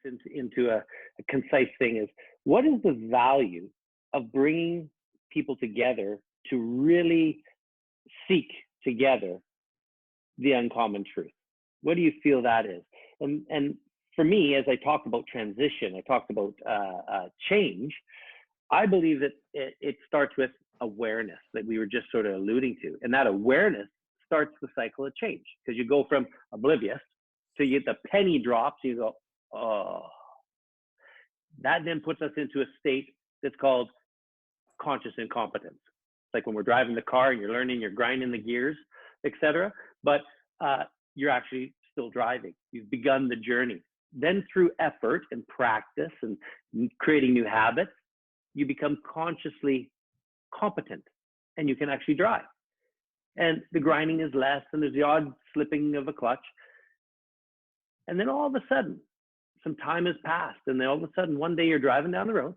into a concise thing is, what is the value of bringing people together to really seek together the uncommon truth? What do you feel that is? And for me, as I talked about transition, I talked about change. I believe that it starts with awareness that we were just sort of alluding to. And that awareness starts the cycle of change, because you go from oblivious to you get the penny drops, you go, oh. That then puts us into a state that's called conscious incompetence. It's like when we're driving the car and you're learning, you're grinding the gears, etc. But you're actually still driving. You've begun the journey. Then through effort and practice and creating new habits, you become consciously competent and you can actually drive. And the grinding is less and there's the odd slipping of a clutch. And then all of a sudden, some time has passed. And then all of a sudden, one day you're driving down the road.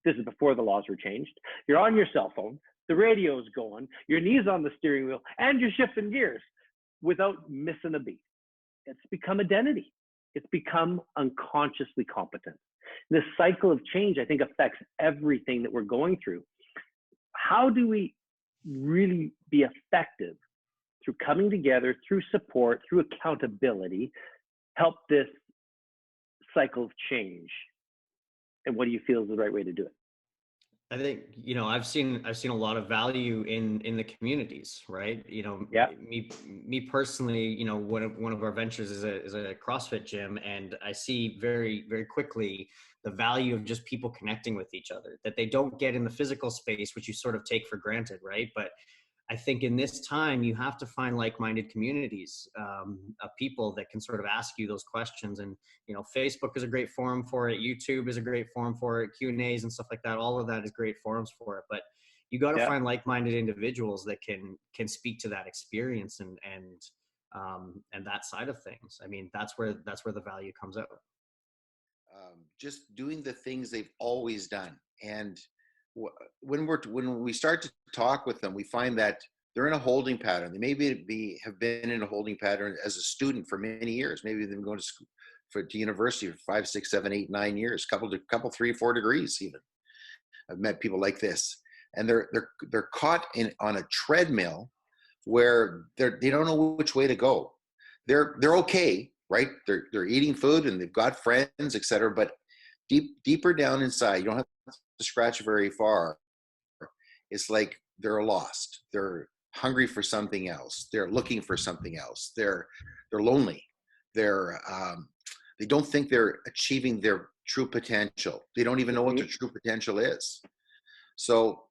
This is before the laws were changed. You're on your cell phone. The radio's going. Your knee's on the steering wheel. And you're shifting gears without missing a beat. It's become identity. It's become unconsciously competent. This cycle of change, I think, affects everything that we're going through. How do we really be effective through coming together, through support, through accountability, help this cycle of change? And what do you feel is the right way to do it? I think, I've seen a lot of value in the communities, right? Yeah. Me personally, one of our ventures is a CrossFit gym, and I see very, very quickly the value of just people connecting with each other that they don't get in the physical space, which you sort of take for granted, right? But I think in this time, you have to find like-minded communities of people that can sort of ask you those questions. And, Facebook is a great forum for it. YouTube is a great forum for it. Q&As and stuff like that. All of that is great forums for it. But you got to find like-minded individuals that can speak to that experience and that side of things. I mean, that's where the value comes out. Just doing the things they've always done. And when we start to talk with them, we find that they're in a holding pattern. They maybe have been in a holding pattern as a student for many years. Maybe they've been going to school to university for 5, 6, 7, 8, 9 years, couple 3, 4 degrees even. I've met people like this, and they're caught on a treadmill where they don't know which way to go. They're okay, right? They're eating food and they've got friends, etc. But deeper down inside, you don't have to scratch very far. It's like they're lost. They're hungry for something else. They're looking for something else. They're lonely. They don't think they're achieving their true potential. They don't even know what their true potential is. So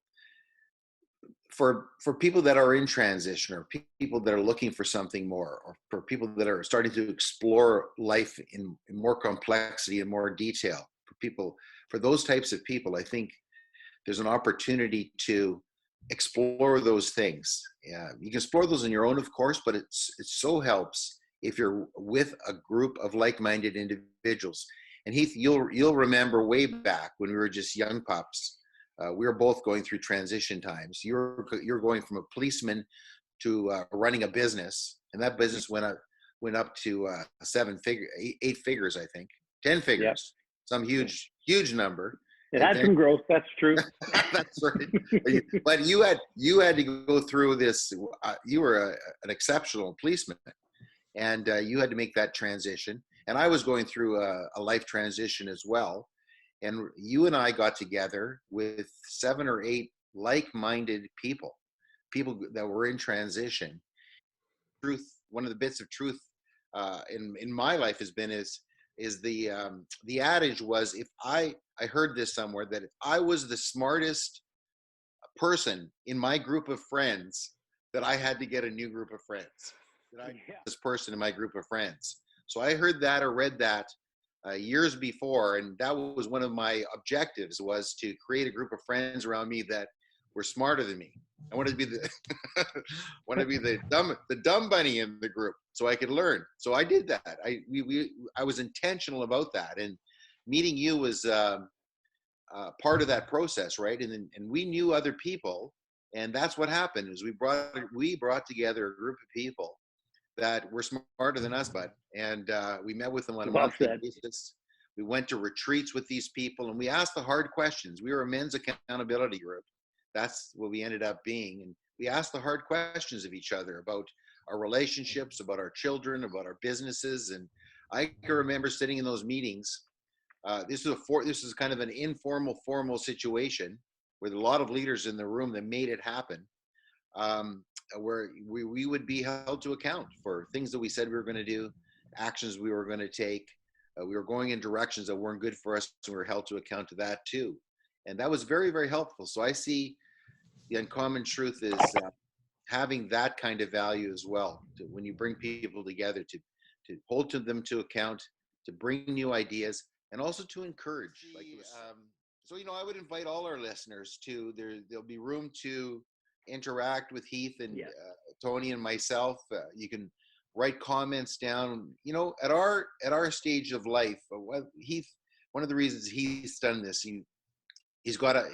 for people that are in transition, or people that are looking for something more, or for people that are starting to explore life in more complexity and more detail, for those types of people, I think there's an opportunity to explore those things. You can explore those on your own, of course, but it so helps if you're with a group of like-minded individuals. And Heath, you'll remember way back when we were just young pups, we were both going through transition times. You're going from a policeman to running a business, and that business went up to 8 figures, I think, 10 figures, some huge number. It had some growth. That's true. That's right. But you had to go through this. You were an exceptional policeman, and you had to make that transition. And I was going through a life transition as well. And you and I got together with 7 or 8 like-minded people that were in transition. Truth. One of the bits of truth in my life has been is the adage was, if I heard this somewhere, that if I was the smartest person in my group of friends, that I had to get a new group of friends. This person in my group of friends. So I heard that or read that years before, and that was one of my objectives, was to create a group of friends around me that were smarter than me. I wanted to be the dumb bunny in the group, so I could learn. So I did that. I was intentional about that, and meeting you was part of that process, right? And we knew other people, and that's what happened. Is we brought together a group of people that were smarter than us, bud, and we met with them on a monthly basis. We went to retreats with these people, and we asked the hard questions. We were a men's accountability group. That's what we ended up being. And we asked the hard questions of each other about our relationships, about our children, about our businesses. And I can remember sitting in those meetings. This was kind of an informal, formal situation with a lot of leaders in the room that made it happen, where we would be held to account for things that we said we were going to do, actions we were going to take. We were going in directions that weren't good for us, and we were held to account to that too. And that was very, very helpful. So I see the uncommon truth is having that kind of value as well. When you bring people together, to hold to them to account, to bring new ideas, and also to encourage. So I would invite all our listeners to there'll be room to interact with Heath and Tony and myself. You can write comments down. At our stage of life, Heath. One of the reasons he's done this, he's got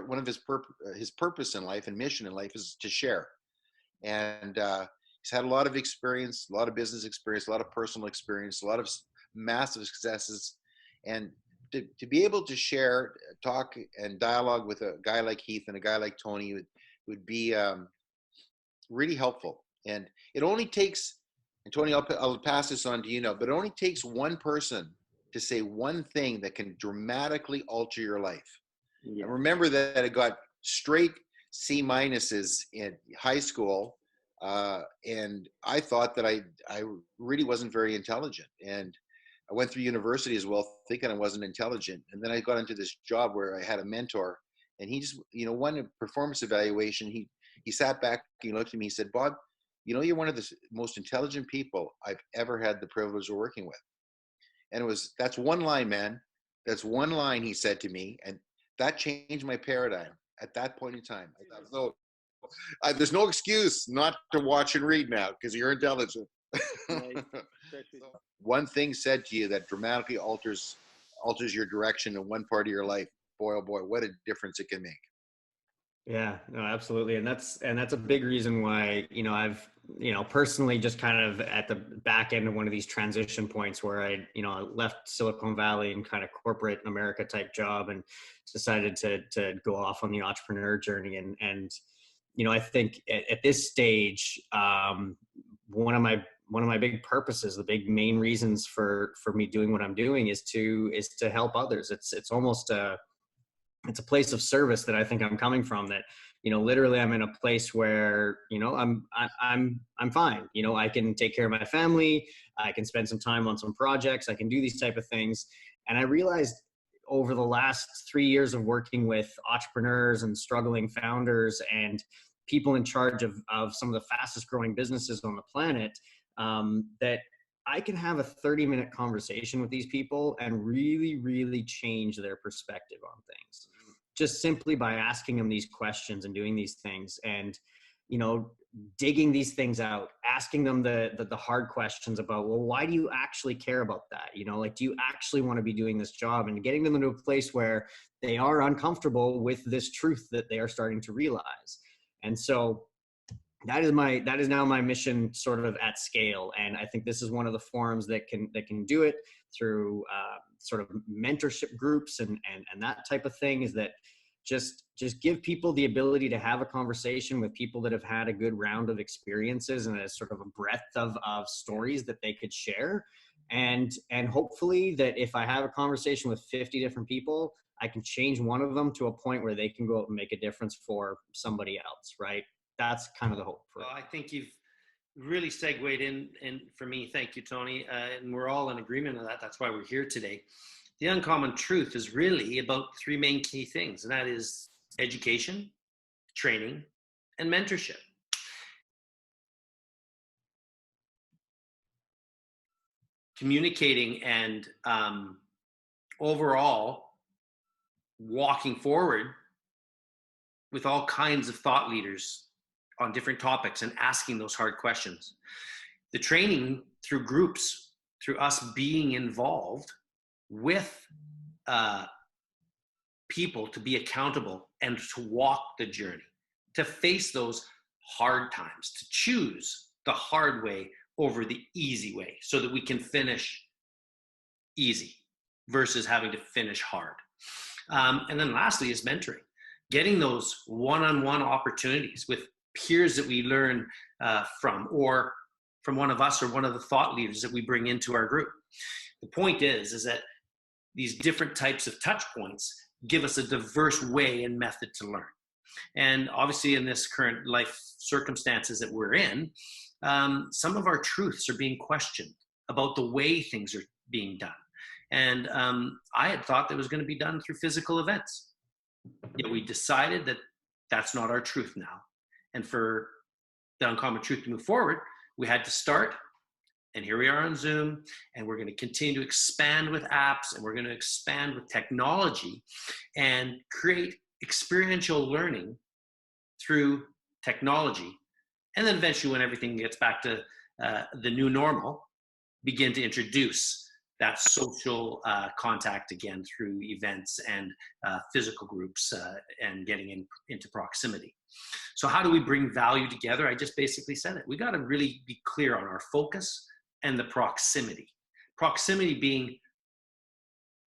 one of his purpose in life and mission in life is to share, and he's had a lot of experience, a lot of business experience, a lot of personal experience, a lot of massive successes, and to be able to share, talk, and dialogue with a guy like Heath and a guy like Tony would be really helpful. And it only takes, and Tony, I'll pass this on to you now, but it only takes one person to say one thing that can dramatically alter your life. Yeah. And remember that I got straight C minuses in high school, and I thought that I really wasn't very intelligent. And I went through university as well, thinking I wasn't intelligent. And then I got into this job where I had a mentor, and he just, one performance evaluation, he sat back, he looked at me, he said, "Bob, you're one of the most intelligent people I've ever had the privilege of working with." And that's one line, man. That's one line he said to me, and that changed my paradigm at that point in time. I thought, so there's no excuse not to watch and read now because you're intelligent. One thing said to you that dramatically alters your direction in one part of your life. Boy, oh boy, what a difference it can make. Yeah, no, absolutely. And that's a big reason why, I've, personally just kind of at the back end of one of these transition points where I left Silicon Valley and kind of corporate America type job and decided to go off on the entrepreneur journey. And I think at this stage, one of my big purposes, the big main reasons for me doing what I'm doing is to help others. It's almost it's a place of service that I think I'm coming from, that, literally I'm in a place where, I'm fine. I can take care of my family. I can spend some time on some projects. I can do these type of things. And I realized over the last 3 years of working with entrepreneurs and struggling founders and people in charge of some of the fastest growing businesses on the planet, that I can have a 30-minute conversation with these people and really, really change their perspective on things, just simply by asking them these questions and doing these things and, digging these things out, asking them the hard questions about, well, why do you actually care about that? Do you actually want to be doing this job, and getting them into a place where they are uncomfortable with this truth that they are starting to realize. And so that is now my mission sort of at scale. And I think this is one of the forums that can do it through sort of mentorship groups and that type of thing, is that just give people the ability to have a conversation with people that have had a good round of experiences and a sort of a breadth of stories that they could share. And hopefully that if I have a conversation with 50 different people, I can change one of them to a point where they can go out and make a difference for somebody else, right? That's kind of the hope for it. Well, I think you've really segued in, and for me, thank you, Tony. And we're all in agreement on that. That's why we're here today. The uncommon truth is really about three main key things, and that is education, training, and mentorship. Communicating and overall walking forward with all kinds of thought leaders on different topics and asking those hard questions. The training through groups, through us being involved with people to be accountable and to walk the journey, to face those hard times, to choose the hard way over the easy way so that we can finish easy. versus having to finish hard. And then lastly is mentoring, getting those one-on-one opportunities with peers that we learn from, or from one of us or one of the thought leaders that we bring into our group. The point is that these different types of touch points give us a diverse way and method to learn. And obviously in this current life circumstances that we're in, some of our truths are being questioned about the way things are being done. And I had thought that was going to be done through physical events. Yet we decided that that's not our truth now. And for the uncommon truth to move forward, we had to start. And here we are on Zoom, and we're going to continue to expand with apps, and we're going to expand with technology and create experiential learning through technology. And then eventually, when everything gets back to the new normal, begin to introduce that social contact again through events and physical groups and getting into proximity. So how do we bring value together? I just basically said it. We got to really be clear on our focus and the proximity. Proximity being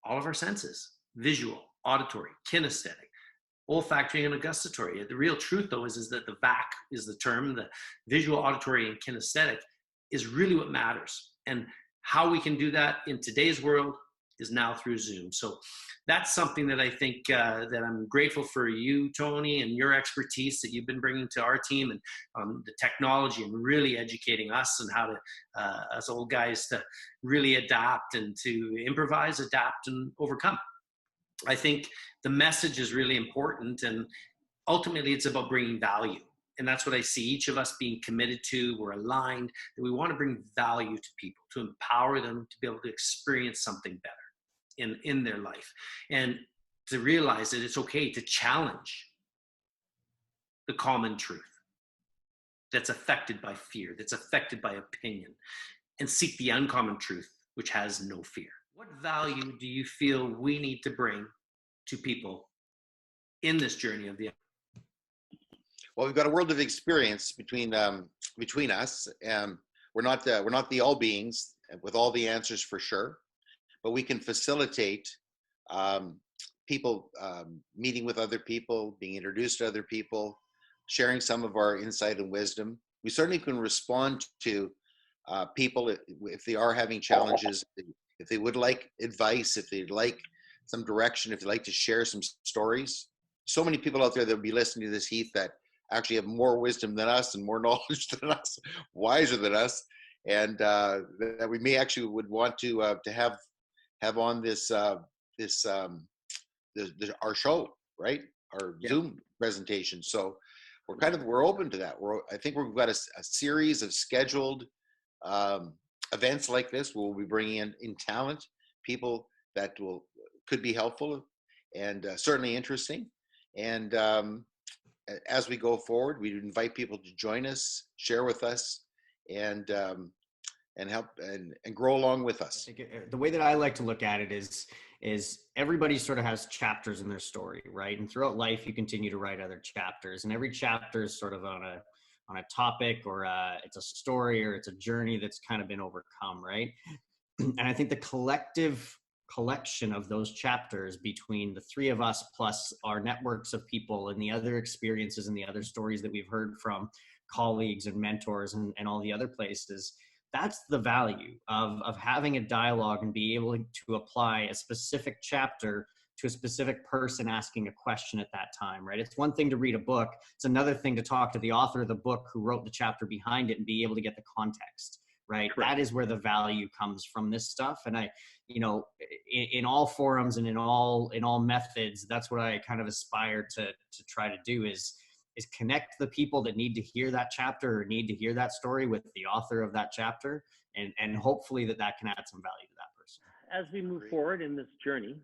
all of our senses: visual, auditory, kinesthetic, olfactory, and gustatory. The real truth, though, is that the VAC is the term. The visual, auditory, and kinesthetic is really what matters. And how we can do that in today's world is now through Zoom. So that's something that I think that I'm grateful for you, Tony, and your expertise that you've been bringing to our team, and the technology, and really educating us and how to, us old guys, to really adapt and to improvise, adapt, and overcome. I think the message is really important, and ultimately it's about bringing value. And that's what I see each of us being committed to. We're aligned, that we want to bring value to people, to empower them to be able to experience something better in their life, and to realize that it's okay to challenge the common truth that's affected by fear, that's affected by opinion, and seek the uncommon truth, which has no fear. What value do you feel we need to bring to people in this journey of the... Well, we've got a world of experience between us. We're not the all beings with all the answers for sure, but we can facilitate people meeting with other people, being introduced to other people, sharing some of our insight and wisdom. We certainly can respond to people if they are having challenges, if they would like advice, if they'd like some direction, if they'd like to share some stories. So many people out there that will be listening to this, Heath, that actually have more wisdom than us and more knowledge than us, wiser than us, and that we may actually would want to have on this our show, right? Our Zoom presentation. So we're open to that. I think we've got a series of scheduled events like this where we'll be bringing in talent, people that could be helpful and certainly interesting. And as we go forward, we invite people to join us, share with us, and help and grow along with us. I think the way that I like to look at it is everybody sort of has chapters in their story, right? And throughout life, you continue to write other chapters, and every chapter is sort of on a topic, or it's a story, or it's a journey that's kind of been overcome, right? And I think the collective collection of those chapters between the three of us plus our networks of people and the other experiences and the other stories that we've heard from colleagues and mentors and all the other places, that's the value of having a dialogue and be able to apply a specific chapter to a specific person asking a question at that time, right? It's one thing to read a book. It's another thing to talk to the author of the book who wrote the chapter behind it and be able to get the context, right? Correct. That is where the value comes from this stuff. And in all forums and in all methods, that's what I kind of aspire to try to do is connect the people that need to hear that chapter or need to hear that story with the author of that chapter. And hopefully that can add some value to that person. As we move forward in this journey,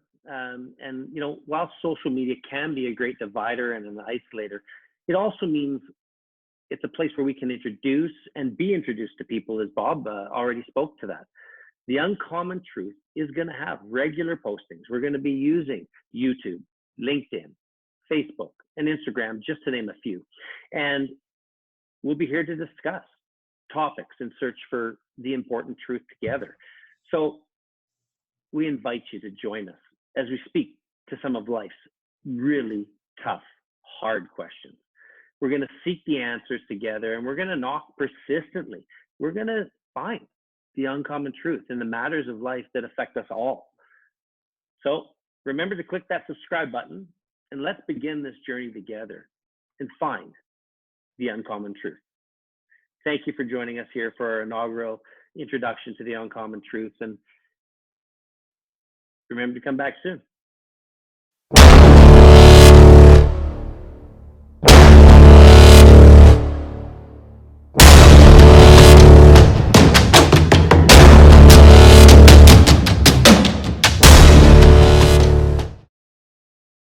while social media can be a great divider and an isolator, it also means it's a place where we can introduce and be introduced to people, as Bob already spoke to that. The Uncommon Truth is going to have regular postings. We're going to be using YouTube, LinkedIn, Facebook, and Instagram, just to name a few. And we'll be here to discuss topics and search for the important truth together. So we invite you to join us as we speak to some of life's really tough, hard questions. We're going to seek the answers together, and we're going to knock persistently. We're going to find the uncommon truth in the matters of life that affect us all. So remember to click that subscribe button, and let's begin this journey together and find the uncommon truth. Thank you for joining us here for our inaugural introduction to the uncommon truth, and remember to come back soon.